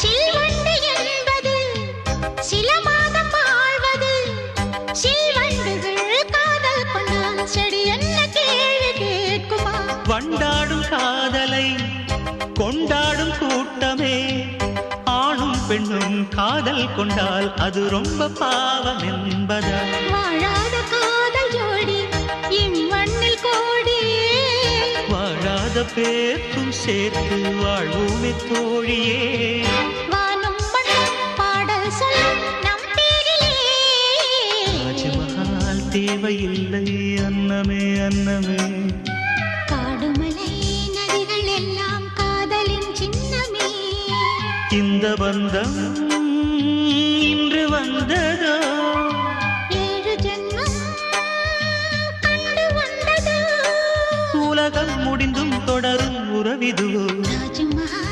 சில்வண்டு என்பது சில மாதம் வாழ்வது. சில்வண்டுகள் காதல் கொண்டால் செடி என்ன கேள்வி கேட்குமா? வண்டாடும் காதலை கொண்டாடும் கூட்டமே, ஆணும் பெண்ணும் காதல் கொண்டால் அது ரொம்ப பாவம் என்பதா? வாழாத காதல் ஜோடி இம்மண்ணில் கோடி, வாழாத பேர்க்கும் சேர்த்து வாழ்வோமே தோழியே. வானும் மண்ணும் பாடல் சொல்லும் நம் பேரிலே. தாஜ்மஹால் தேவையில்லை அன்னமே அன்னமே, காடுமலை நதிகள் எல்லாம் காதலின் சின்னமே. இந்த பந்தம் இன்று வந்ததோ, 7 ஜென்மம் கண்டு வந்ததோ. உலகம் முடிந்தும் தொடரும் உறவிதுவோ. தாஜ்மஹால்